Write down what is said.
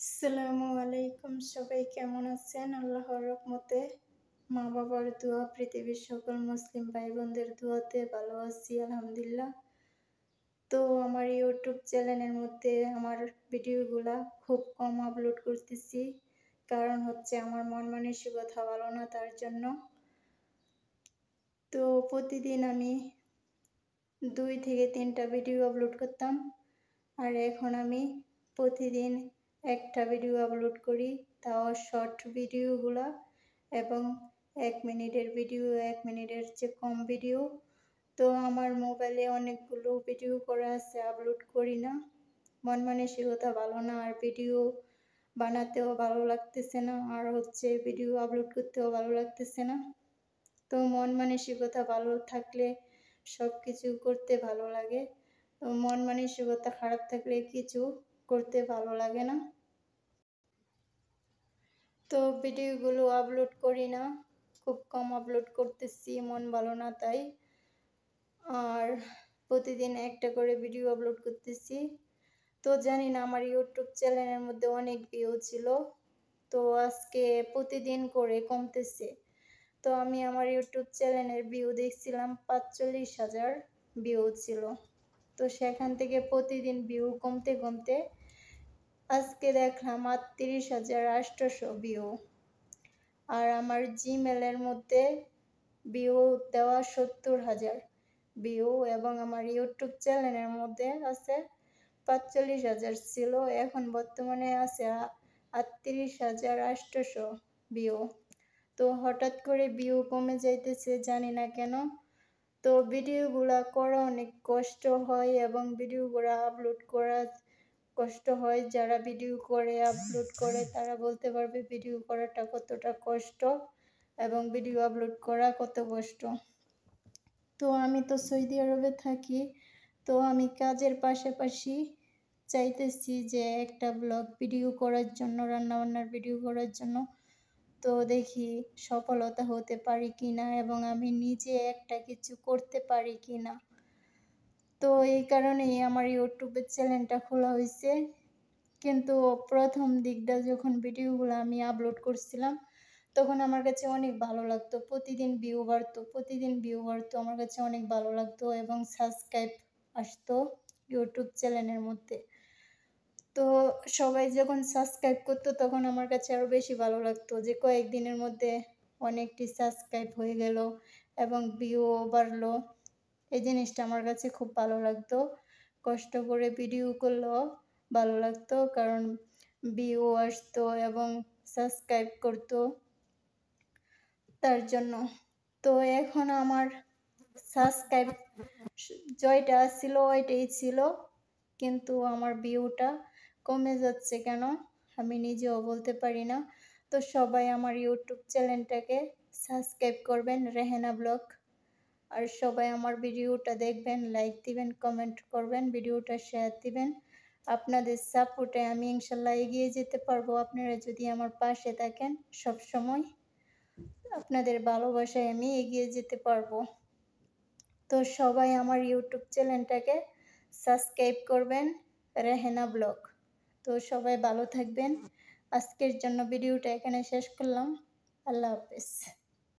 আসসালামু আলাইকুম, সবাই কেমন আছেন? আল্লাহর রহমতে, মা বাবার দোয়া, পৃথিবীর সকল মুসলিম ভাই বোনদের দোয়াতে ভালো আছি আলহামদুলিল্লাহ। তো আমার ইউটিউব চ্যানেলের মধ্যে আমার ভিডিওগুলা খুব কম আপলোড করতেছি, কারণ হচ্ছে আমার মন মানসিকতা ভালো না, তার জন্য। তো প্রতিদিন আমি 2 থেকে 3টা ভিডিও আপলোড করতাম, আর এখন আমি প্রতিদিন একটা ভিডিও আপলোড করি, তাও শর্ট ভিডিওগুলা, এবং 1 মিনিটের ভিডিও, 1 মিনিটের চেয়ে কম ভিডিও। তো আমার মোবাইলে অনেকগুলো ভিডিও করা আছে, আপলোড করি না, মন মানসিকতা ভালো না, আর ভিডিও বানাতেও ভালো লাগতেছে না, আর হচ্ছে ভিডিও আপলোড করতেও ভালো লাগতেছে না। তো মন মানসিকতা ভালো থাকলে সব কিছু করতে ভালো লাগে, তো মন মানসিকতা খারাপ থাকলে কিছু করতে ভালো লাগে না। তো ভিডিওগুলো আপলোড করি না, খুব কম আপলোড করতেছি, মন ভালো না তাই। আর প্রতিদিন একটা করে ভিডিও আপলোড করতেছি। তো জানি না, আমার ইউটিউব চ্যানেলের মধ্যে অনেক ভিউ ছিল, তো আজকে প্রতিদিন করে কমতেছে। তো আমি আমার ইউটিউব চ্যানেলের ভিউ দেখছিলাম 45,000 ভিউ ছিল, তো সেখান থেকে প্রতিদিন ভিউ কমতে কমতে আজকে দেখলাম 38,800 ভিউ। আর আমার জিমেলের মধ্যে ভিউ দেওয়া 70,000 ভিউ, এবং আমার ইউটিউব চ্যানেলের মধ্যে আছে 45,000 ছিল, এখন বর্তমানে আছে 38,800 ভিউ। তো হঠাৎ করে ভিউ কমে যাইতেছে, জানি না কেন। তো ভিডিওগুলা করা অনেক কষ্ট হয়, এবং ভিডিওগুলা আপলোড করা কষ্ট হয়। যারা ভিডিও করে আপলোড করে তারা বলতে পারবে ভিডিও করাটা কতটা কষ্ট এবং ভিডিও আপলোড করা কত কষ্ট। তো আমি তো সৌদি আরবে থাকি, তো আমি কাজের পাশাপাশি চাইতেছি যে একটা ব্লগ ভিডিও করার জন্য, রান্নাবান্নার ভিডিও করার জন্য। তো দেখি সফলতা হতে পারি কি না, এবং আমি নিজে একটা কিছু করতে পারি কি না। তো এই কারণেই আমার ইউটিউবের চ্যানেলটা খোলা হয়েছে। কিন্তু প্রথম দিকটা যখন ভিডিওগুলো আমি আপলোড করছিলাম, তখন আমার কাছে অনেক ভালো লাগতো, প্রতিদিন ভিউ বাড়তো, আমার কাছে অনেক ভালো লাগতো, এবং সাবস্ক্রাইব আসতো ইউটিউব চ্যানেলের মধ্যে। তো সবাই যখন সাবস্ক্রাইব করতো তখন আমার কাছে আরও বেশি ভালো লাগতো, যে কয়েকদিনের মধ্যে অনেকটি সাবস্ক্রাইব হয়ে গেল এবং ভিউও বাড়লো। এই জিনিসটা আমার কাছে খুব ভালো লাগতো। কষ্ট করে ভিডিও করলেও ভালো লাগতো, কারণ ভিউ আসতো এবং সাবস্ক্রাইব করতো, তার জন্য। তো এখন আমার সাবস্ক্রাইব জয়টা ছিল ওইটাই ছিল, কিন্তু আমার ভিউটা কমে যাচ্ছে কেন আমি নিজেও বলতে পারি না। তো সবাই আমার ইউটিউব চ্যানেলটাকে সাবস্ক্রাইব করবেন, রেহেনা ব্লগ। আর সবাই আমার ভিডিওটা দেখবেন, লাইক দিবেন, কমেন্ট করবেন, ভিডিওটা শেয়ার দিবেন। আপনাদের সাপোর্টে আমি ইনশাল্লাহ এগিয়ে যেতে পারবো, আপনারা যদি আমার পাশে থাকেন সব সময়। আপনাদের ভালোবাসায় আমি এগিয়ে যেতে পারবো। তো সবাই আমার ইউটিউব চ্যানেলটাকে সাবস্ক্রাইব করবেন, রেহেনা ব্লগ। তো সবাই ভালো থাকবেন। আজকের জন্য ভিডিওটা এখানে শেষ করলাম। আল্লাহ হাফেজ।